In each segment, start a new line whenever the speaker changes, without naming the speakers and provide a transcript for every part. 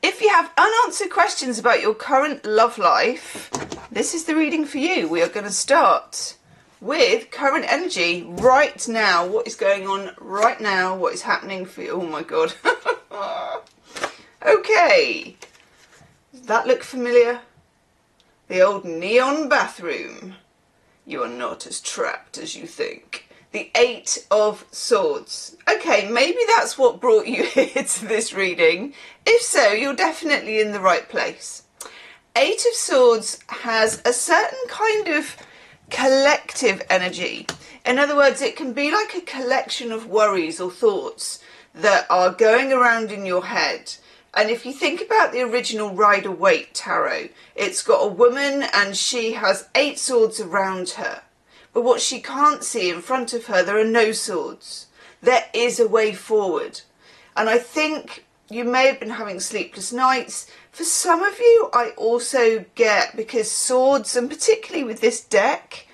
If you have unanswered questions about your current love life, this is the reading for you. We are going to start with current energy right now. What is going on right now? What is happening for you? Oh my God. Okay. Does that look familiar? The old neon bathroom. You are not as trapped as you think. The Eight of Swords. Okay, maybe that's what brought you here to this reading. If so, you're definitely in the right place. Eight of Swords has a certain kind of collective energy. In other words, it can be like a collection of worries or thoughts that are going around in your head. And if you think about the original Rider-Waite tarot, it's got a woman and she has 8 swords around her. But what she can't see in front of her, there are no swords. There is a way forward. And I think you may have been having sleepless nights. For some of you, I also get, because swords, and particularly with this deck,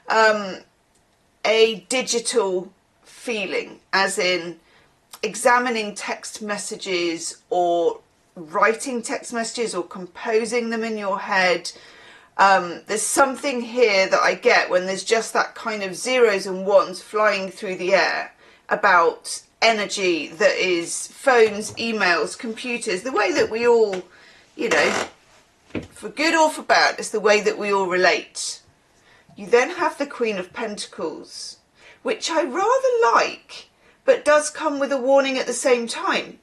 a digital feeling, as in examining text messages or writing text messages or composing them in your head. There's something here that I get when there's just that kind of zeros and ones flying through the air about energy that is phones, emails, computers, the way that we all, you know, for good or for bad, it's the way that we all relate. You then have the Queen of Pentacles, which I rather like, but does come with a warning at the same time.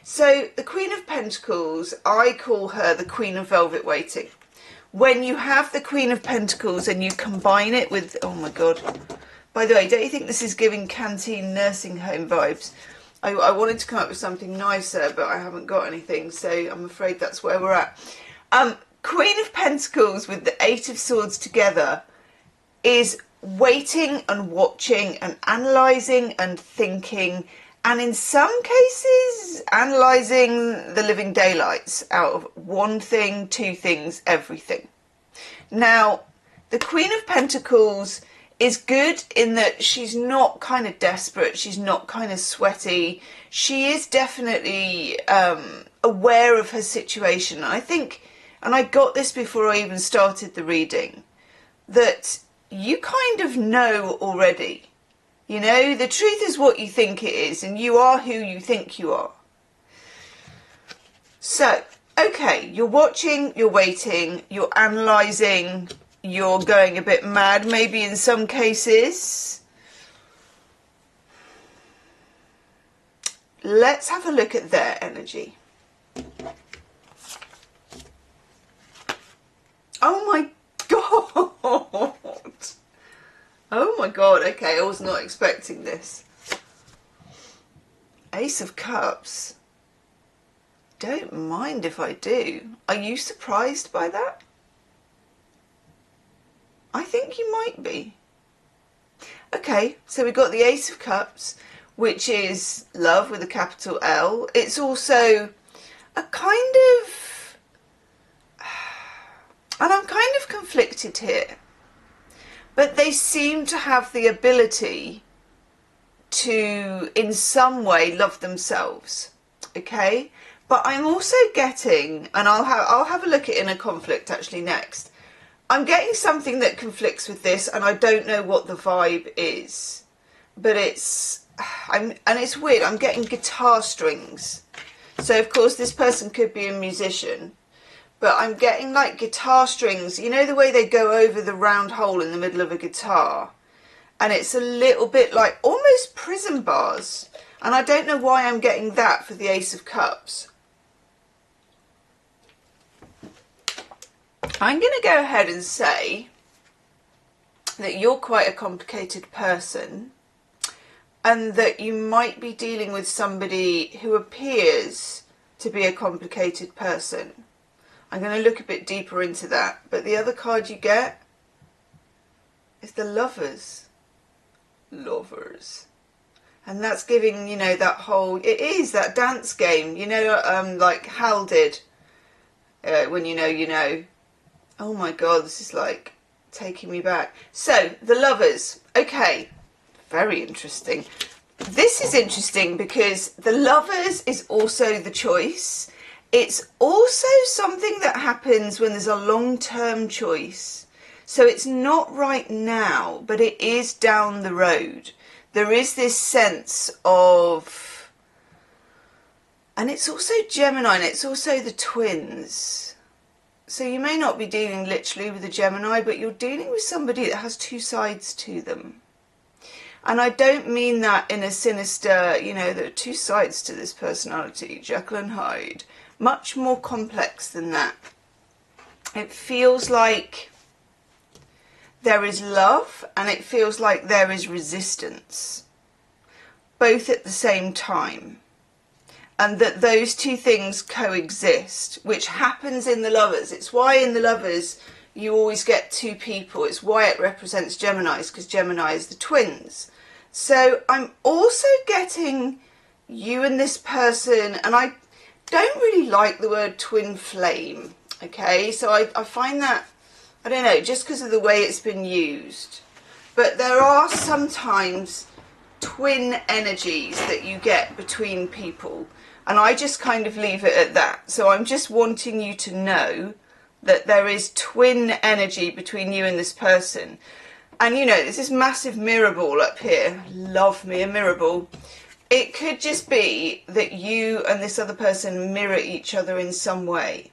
So the Queen of Pentacles, I call her the Queen of Velvet Waiting. When you have the Queen of Pentacles and you combine it with, oh my God, by the way, don't you think this is giving canteen nursing home vibes? I wanted to come up with something nicer, but I haven't got anything, so I'm afraid that's where we're at. Queen of Pentacles with the Eight of Swords together is waiting and watching and analysing and thinking, and in some cases analysing the living daylights out of one thing, two things, everything. Now, the Queen of Pentacles is good in that she's not kind of desperate, she's not kind of sweaty, she is definitely aware of her situation. I think, and I got this before I even started the reading, that you kind of know already. You know, the truth is what you think it is, and you are who you think you are. So, okay, you're watching, you're waiting, you're analysing, you're going a bit mad, maybe in some cases. Let's have a look at their energy. Oh my God! Oh my God, okay, I was not expecting this. Ace of Cups. Don't mind if I do. Are you surprised by that? I think you might be. Okay, so we've got the Ace of Cups, which is love with a capital L. It's also a kind of, and I'm kind of conflicted here, but they seem to have the ability to, in some way, love themselves, okay? But I'm also getting, and I'll have a look at inner conflict actually next. I'm getting something that conflicts with this, and I don't know what the vibe is, but it's weird. I'm getting guitar strings. So of course this person could be a musician, but I'm getting like guitar strings, you know, the way they go over the round hole in the middle of a guitar, and it's a little bit like almost prison bars, and I don't know why I'm getting that for the Ace of Cups. I'm going to go ahead and say that you're quite a complicated person, and that you might be dealing with somebody who appears to be a complicated person. I'm going to look a bit deeper into that, but the other card you get is the Lovers. Lovers. And that's giving, you know, that whole, it is that dance game, you know, like Hal did, when you know, you know. Oh my God, this is like taking me back. So, the Lovers. Okay, very interesting. This is interesting because the Lovers is also the choice. It's also something that happens when there's a long-term choice. So it's not right now, but it is down the road. There is this sense of, and it's also Gemini, and it's also the twins. So you may not be dealing literally with a Gemini, but you're dealing with somebody that has two sides to them. And I don't mean that in a sinister, you know, there are two sides to this personality, Jekyll and Hyde. Much more complex than that. It feels like there is love and it feels like there is resistance, both at the same time. And that those two things coexist, which happens in the Lovers. It's why in the Lovers you always get two people. It's why it represents Geminis, because Gemini is the twins. So I'm also getting you and this person, and I don't really like the word twin flame, okay? So I find that, I don't know, just because of the way it's been used. But there are sometimes twin energies that you get between people, and I just kind of leave it at that. So I'm just wanting you to know that there is twin energy between you and this person. And you know, there's this massive mirror ball up here. Love me a mirror ball. It could just be that you and this other person mirror each other in some way.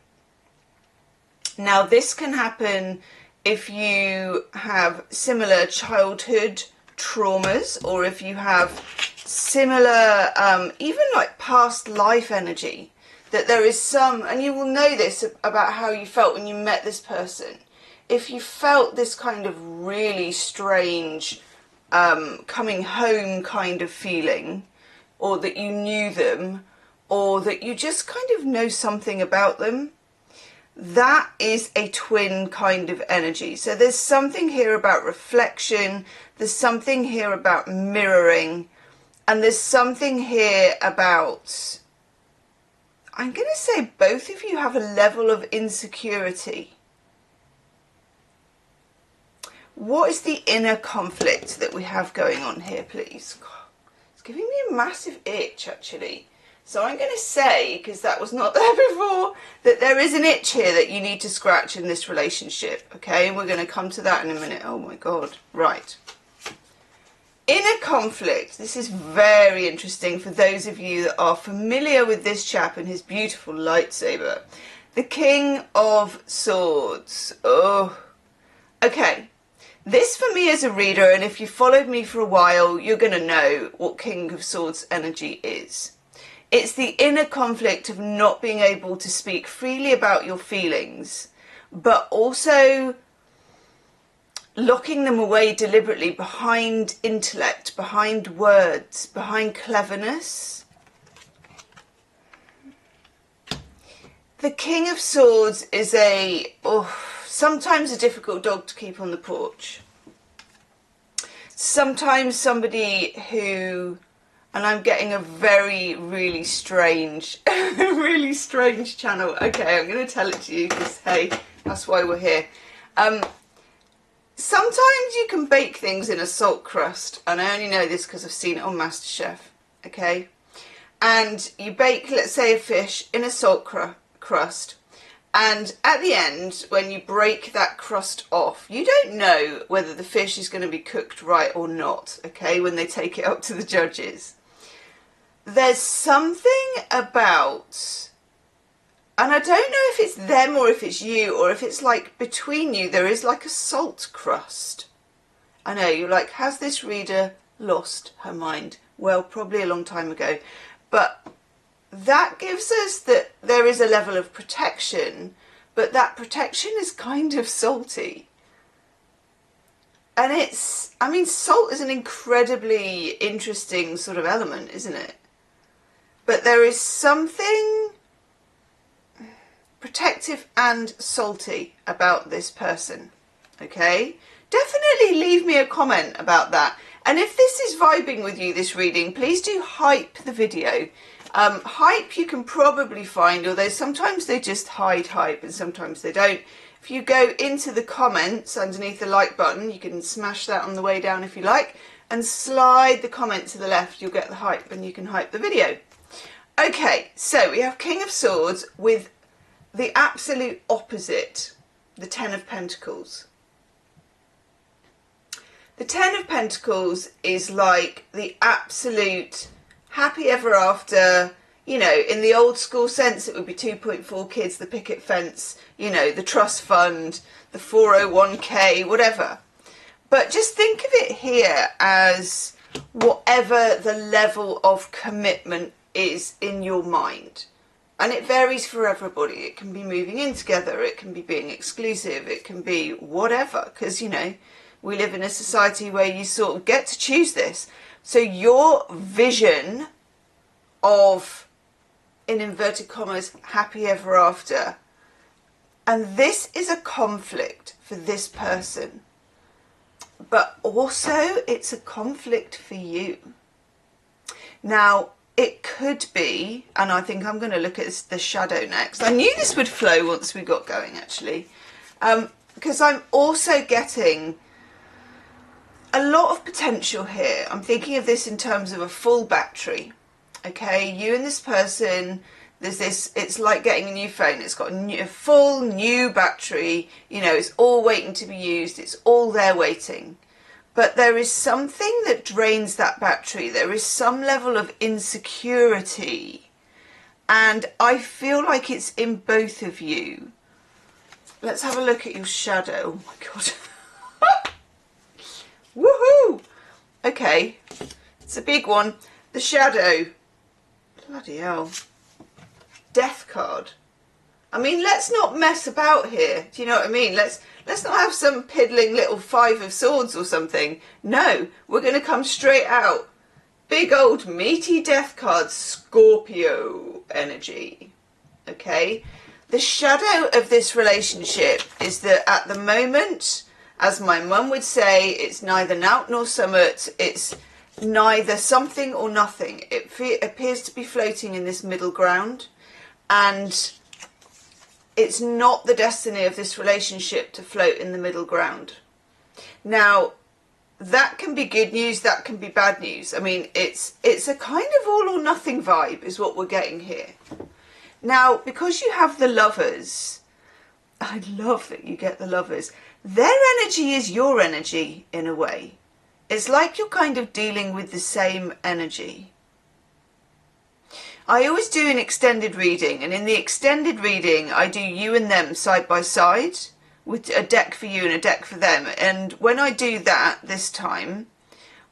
Now, this can happen if you have similar childhood traumas, or if you have similar, even like past life energy, that there is some, and you will know this about how you felt when you met this person. If you felt this kind of really strange coming home kind of feeling, or that you knew them, or that you just kind of know something about them, that is a twin kind of energy. So there's something here about reflection, there's something here about mirroring, and there's something here about, I'm going to say both of you have a level of insecurity. What is the inner conflict that we have going on here, please? God, it's giving me a massive itch, actually. So I'm going to say, because that was not there before, that there is an itch here that you need to scratch in this relationship, okay? And we're going to come to that in a minute. Oh my God. Right. Inner conflict. This is very interesting for those of you that are familiar with this chap and his beautiful lightsaber. The King of Swords. Oh, okay. This for me as a reader, and if you followed me for a while, you're going to know what King of Swords energy is. It's the inner conflict of not being able to speak freely about your feelings, but also locking them away deliberately behind intellect, behind words, behind cleverness. The King of Swords is sometimes a difficult dog to keep on the porch. Sometimes somebody who, and I'm getting a really strange, really strange channel. Okay, I'm going to tell it to you because, hey, that's why we're here. Sometimes you can bake things in a salt crust, and I only know this because I've seen it on MasterChef, okay? And you bake, let's say, a fish in a salt crust, and at the end, when you break that crust off, you don't know whether the fish is going to be cooked right or not, okay, when they take it up to the judges. There's something about, and I don't know if it's them or if it's you, or if it's like between you, there is like a salt crust. I know, you're like, has this reader lost her mind? Well, probably a long time ago. But that gives us that there is a level of protection, but that protection is kind of salty. And it's, I mean, salt is an incredibly interesting sort of element, isn't it? But there is something protective and salty about this person, okay? Definitely leave me a comment about that. And if this is vibing with you, this reading, please do hype the video. Hype you can probably find, although sometimes they just hide hype and sometimes they don't. If you go into the comments underneath the like button, you can smash that on the way down if you like, and slide the comment to the left, you'll get the hype and you can hype the video. Okay, so we have King of Swords with the absolute opposite, the Ten of Pentacles. The Ten of Pentacles is like the absolute happy ever after, you know, in the old school sense it would be 2.4 kids, the picket fence, you know, the trust fund, the 401k, whatever. But just think of it here as whatever the level of commitment is in your mind. And it varies for everybody. It can be moving in together, it can be being exclusive, it can be whatever, because, you know, we live in a society where you sort of get to choose this. So your vision of, in inverted commas, happy ever after, and this is a conflict for this person, but also it's a conflict for you. Now, it could be, and I think I'm going to look at the shadow next. I knew this would flow once we got going, actually, because I'm also getting a lot of potential here. I'm thinking of this in terms of a full battery. Okay, you and this person, there's this, it's like getting a new phone. It's got a full new battery, you know, it's all waiting to be used, it's all there waiting. But there is something that drains that battery. There is some level of insecurity, and I feel like it's in both of you. Let's have a look at your shadow. Oh my god. Woohoo! Okay, it's a big one. The shadow. Bloody hell. Death card. I mean, let's not mess about here. Do you know what I mean? Let's not have some piddling little 5 of swords or something. No, we're going to come straight out. Big old meaty death card, Scorpio energy. Okay? The shadow of this relationship is that at the moment, as my mum would say, it's neither nought nor summit, it's neither something or nothing. It appears to be floating in this middle ground, and it's not the destiny of this relationship to float in the middle ground. Now, that can be good news, that can be bad news. I mean, it's a kind of all or nothing vibe is what we're getting here. Now, because you have the Lovers, I love that you get the Lovers. Their energy is your energy in a way. It's like you're kind of dealing with the same energy. I always do an extended reading, and in the extended reading I do you and them side by side with a deck for you and a deck for them. And when I do that this time,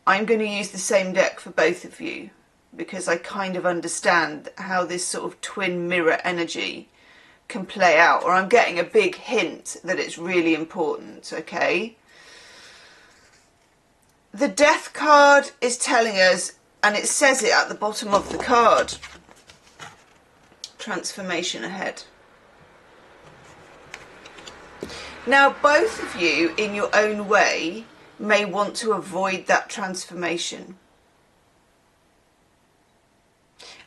I'm going to use the same deck for both of you, because I kind of understand how this sort of twin mirror energy can play out, or I'm getting a big hint that it's really important, okay? The Death card is telling us, and it says it at the bottom of the card, transformation ahead. Now, both of you, in your own way, may want to avoid that transformation.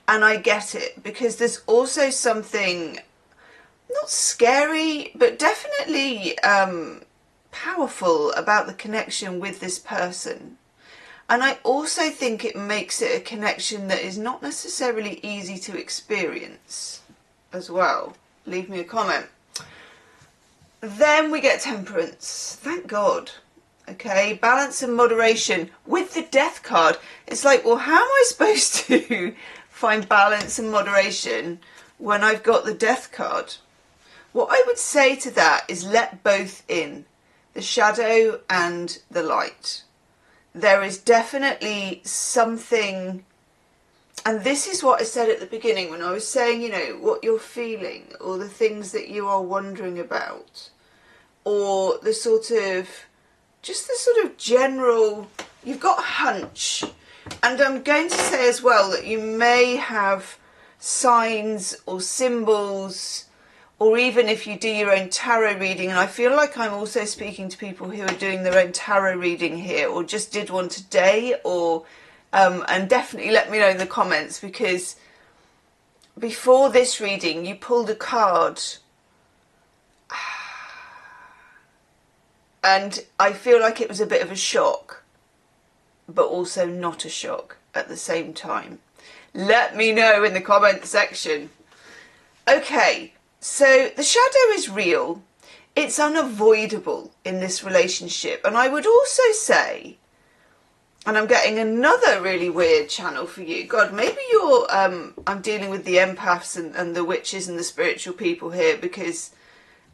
And I get it, because there's also something not scary, but definitely powerful about the connection with this person. And I also think it makes it a connection that is not necessarily easy to experience as well. Leave me a comment. Then we get Temperance. Thank God. Okay, balance and moderation. With the Death card, it's like, well, how am I supposed to find balance and moderation when I've got the Death card? What I would say to that is let both in, the shadow and the light. There is definitely something, and this is what I said at the beginning when I was saying, you know, what you're feeling, or the things that you are wondering about, or the sort of, just the sort of general, you've got a hunch. And I'm going to say as well that you may have signs or symbols, or even if you do your own tarot reading, and I feel like I'm also speaking to people who are doing their own tarot reading here, or just did one today, or and definitely let me know in the comments, because before this reading you pulled a card and I feel like it was a bit of a shock, but also not a shock at the same time. Let me know in the comment section. Okay, so the shadow is real. It's unavoidable in this relationship. And I would also say, and I'm getting another really weird channel for you. God, maybe you're, I'm dealing with the empaths and the witches and the spiritual people here, because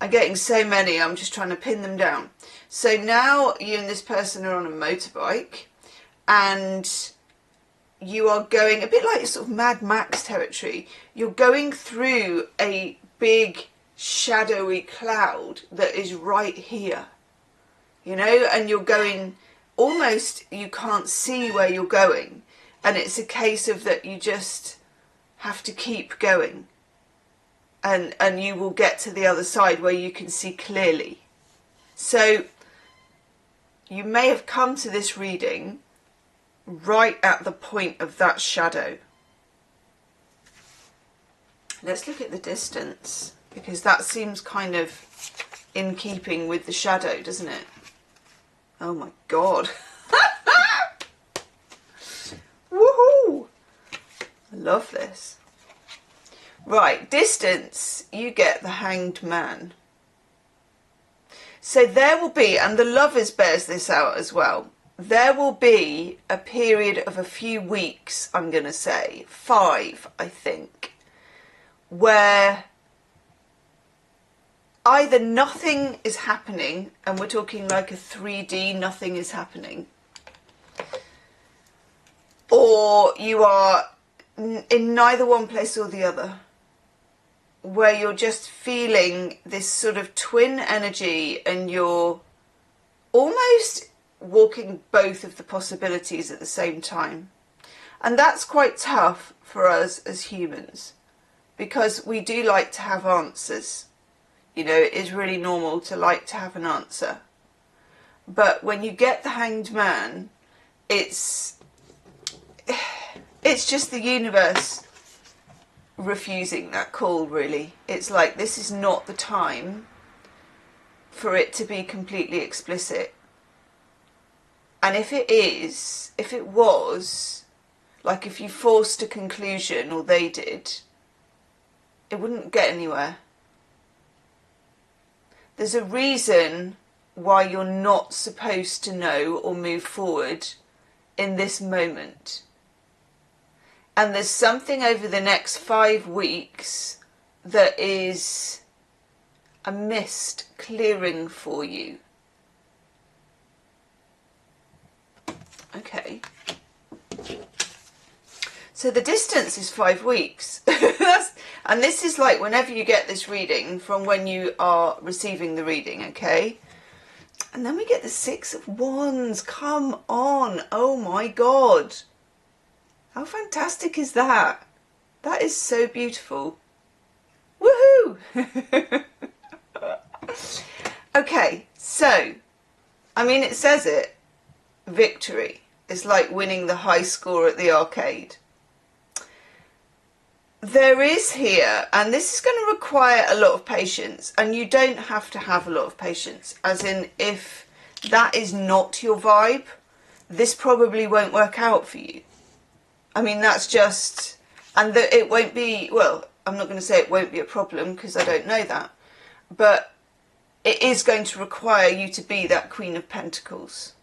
I'm getting so many, I'm just trying to pin them down. So now you and this person are on a motorbike, and you are going a bit like sort of Mad Max territory. You're going through a big shadowy cloud that is right here, you know, and you're going almost, you can't see where you're going, and it's a case of that you just have to keep going, and you will get to the other side where you can see clearly. So you may have come to this reading right at the point of that shadow. Let's look at the distance, because that seems kind of in keeping with the shadow, doesn't it? Oh my God. Woohoo! I love this. Right, distance, you get the Hanged Man. So there will be, and the Lovers bears this out as well, there will be a period of a few weeks, I'm going to say, 5, I think, where either nothing is happening, and we're talking like a 3D, nothing is happening, or you are in neither one place or the other, where you're just feeling this sort of twin energy, and you're almost walking both of the possibilities at the same time. And that's quite tough for us as humans, because we do like to have answers. You know, it is really normal to like to have an answer. But when you get the Hanged Man, it's just the universe refusing that call, really. It's like, this is not the time for it to be completely explicit. And if it is, if it was, like if you forced a conclusion, or they did, it wouldn't get anywhere. There's a reason why you're not supposed to know or move forward in this moment. And there's something over the next 5 weeks that is a mist clearing for you. Okay. So the distance is 5 weeks. And this is like whenever you get this reading from when you are receiving the reading, okay? And then we get the 6 of Wands. Come on. Oh my God. How fantastic is that? That is so beautiful. Woohoo! Okay, so, I mean, it says it. Victory. It's like winning the high score at the arcade. There is here, and this is going to require a lot of patience, and you don't have to have a lot of patience, as in, if that is not your vibe, this probably won't work out for you. I mean, that's just, and it won't be, well, I'm not going to say it won't be a problem, because I don't know that, but it is going to require you to be that Queen of Pentacles.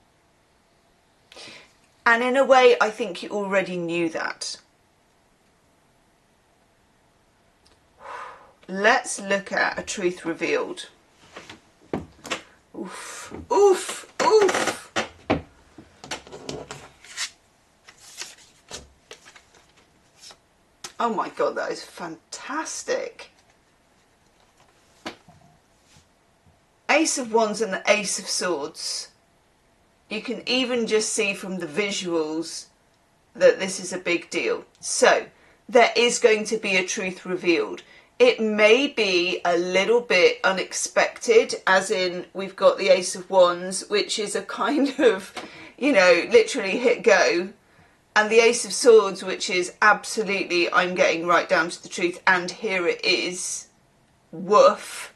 And in a way, I think you already knew that. Let's look at a truth revealed. Oof, oof, oof. Oh my God, that is fantastic. Ace of Wands and the Ace of Swords. You can even just see from the visuals that this is a big deal. So, there is going to be a truth revealed. It may be a little bit unexpected, as in we've got the Ace of Wands, which is a kind of, you know, literally hit go. And the Ace of Swords, which is absolutely, I'm getting right down to the truth, and here it is. Woof.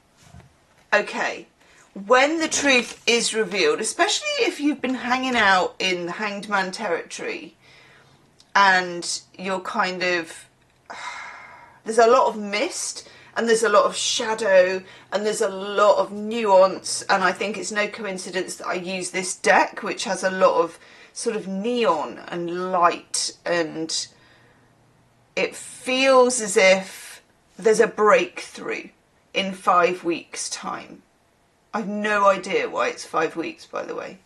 Okay. When the truth is revealed, especially if you've been hanging out in the Hanged Man territory, and you're kind of, there's a lot of mist and there's a lot of shadow and there's a lot of nuance, and I think it's no coincidence that I use this deck, which has a lot of sort of neon and light, and it feels as if there's a breakthrough in 5 weeks' time. I've no idea why it's 5 weeks, by the way,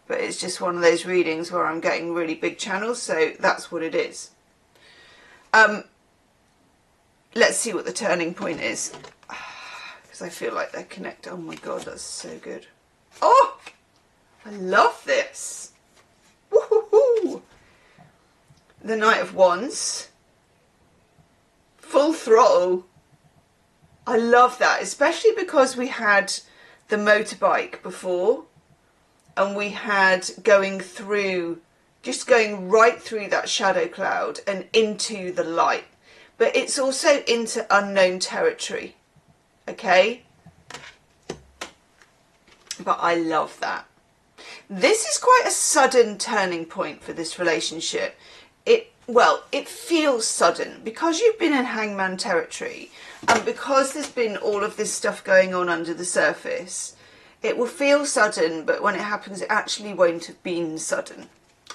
but it's just one of those readings where I'm getting really big channels, so that's what it is. Let's see what the turning point is, because I feel like they're connected. Oh my god, that's so good. Oh, I love this. Woohoo! The Knight of Wands. Full throttle. I love that, especially because we had the motorbike before, and we had just going right through that shadow cloud and into the light. But it's also into unknown territory, okay? But I love that. This is quite a sudden turning point for this relationship. It feels sudden because you've been in hangman territory, and because there's been all of this stuff going on under the surface. It will feel sudden, but when it happens, it actually won't have been sudden,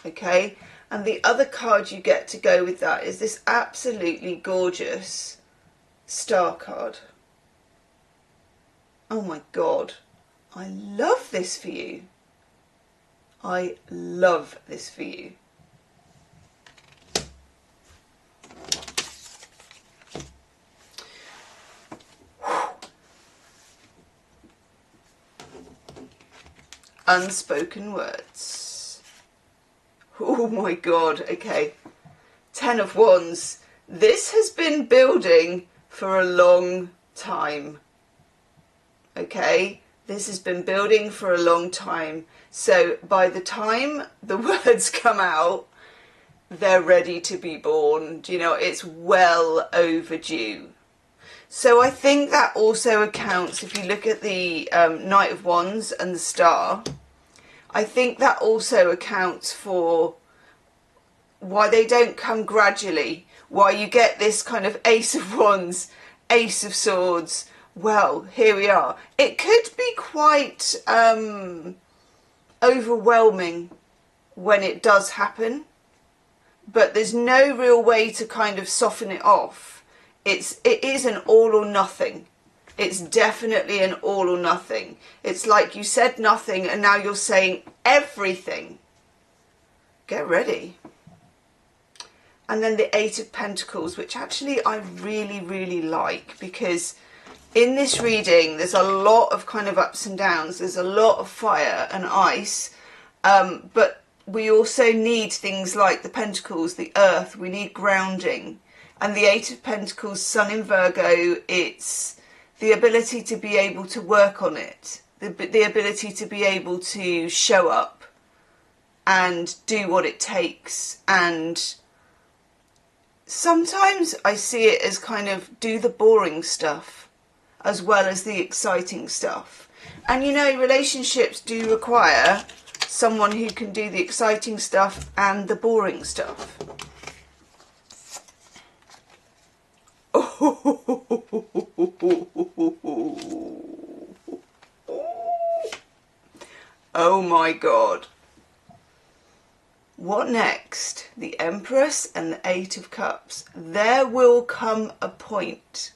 okay? And the other card you get to go with that is this absolutely gorgeous star card. Oh my god, I love this for you. I love this for you. Unspoken words. Oh my god, okay. 10 of Wands. This has been building for a long time. Okay? This has been building for a long time. So by the time the words come out, they're ready to be born. Do you know, it's well overdue. So I think that also accounts, if you look at the Knight of Wands and the Star, I think that also accounts for why they don't come gradually, why you get this kind of Ace of Wands, Ace of Swords. Well, here we are. It could be quite overwhelming when it does happen, but there's no real way to kind of soften it off. It is an all or nothing. It's definitely an all or nothing. It's like you said nothing and now you're saying everything. Get ready. And then the Eight of Pentacles, which actually I really, really like, because in this reading there's a lot of kind of ups and downs. There's a lot of fire and ice, but we also need things like the Pentacles, the Earth. We need grounding. And the Eight of Pentacles, Sun in Virgo, it's the ability to be able to work on it, the ability to be able to show up and do what it takes. And sometimes I see it as kind of do the boring stuff as well as the exciting stuff. And you know, relationships do require someone who can do the exciting stuff and the boring stuff. Oh my god. What next? The Empress and the Eight of Cups. There will come a point,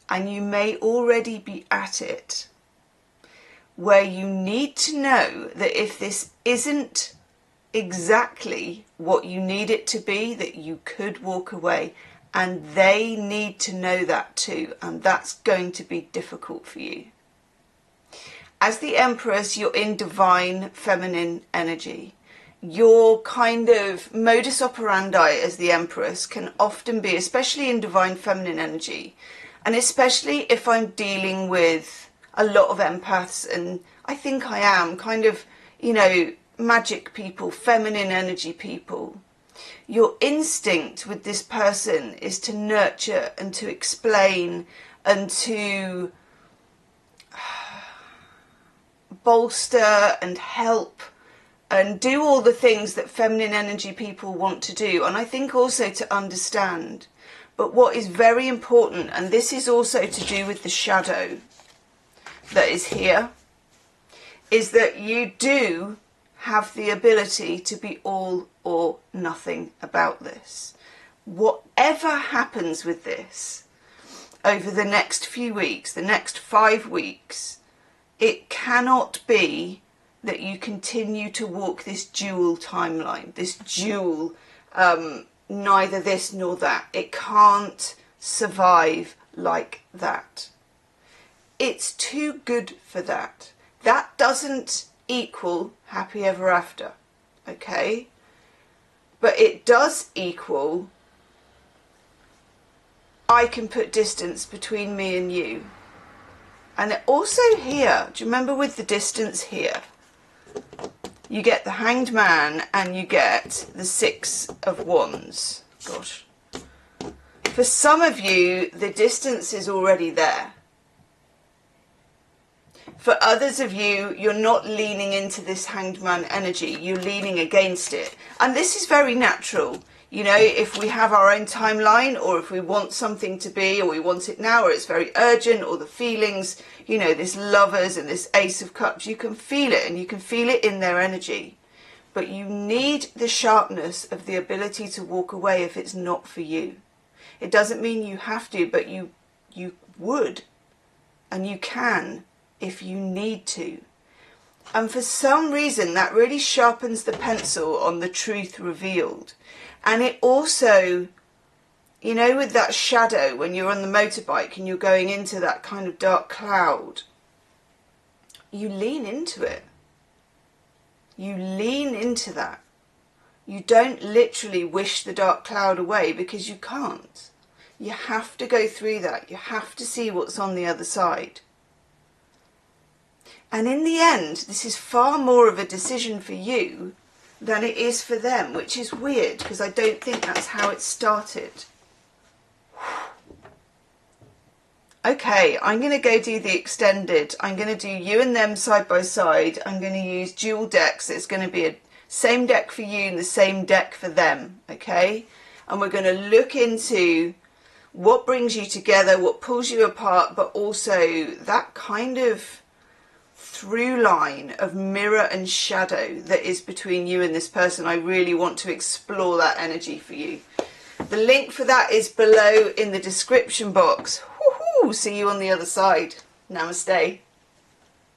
and you may already be at it, where you need to know that if this isn't exactly what you need it to be, that you could walk away. And they need to know that too, and that's going to be difficult for you. As the Empress, you're in divine feminine energy. Your kind of modus operandi as the Empress can often be, especially in divine feminine energy, and especially if I'm dealing with a lot of empaths, and I think I am, kind of, you know, magic people, feminine energy people. Your instinct with this person is to nurture and to explain and to bolster and help and do all the things that feminine energy people want to do. And I think also to understand. But what is very important, and this is also to do with the shadow that is here, is that you do have the ability to be all or nothing about this. Whatever happens with this over the next few weeks, the next 5 weeks, it cannot be that you continue to walk this dual timeline, this dual neither this nor that. It can't survive like that. It's too good for that. That doesn't equal happy ever after, okay? But it does equal I can put distance between me and you. And also here, do you remember with the distance here, you get the Hanged Man and you get the Six of Wands. Gosh. For some of you, the distance is already there. For others of you, you're not leaning into this Hanged Man energy. You're leaning against it. And this is very natural. You know, if we have our own timeline, or if we want something to be, or we want it now, or it's very urgent, or the feelings, you know, this Lovers and this Ace of Cups, you can feel it, and you can feel it in their energy. But you need the sharpness of the ability to walk away if it's not for you. It doesn't mean you have to, but you would, and you can if you need to. And for some reason, that really sharpens the pencil on the truth revealed. And it also, you know, with that shadow, when you're on the motorbike and you're going into that kind of dark cloud, you lean into it. You lean into that. You don't literally wish the dark cloud away, because you can't. You have to go through that. You have to see what's on the other side. And in the end, this is far more of a decision for you than it is for them, which is weird, because I don't think that's how it started. Okay, I'm going to go do the extended. I'm going to do you and them side by side. I'm going to use dual decks. It's going to be a same deck for you and the same deck for them, okay? And we're going to look into what brings you together, what pulls you apart, but also that kind of through line of mirror and shadow that is between you and this person. I really want to explore that energy for you. The link for that is below in the description box. Woohoo! See you on the other side. Namaste.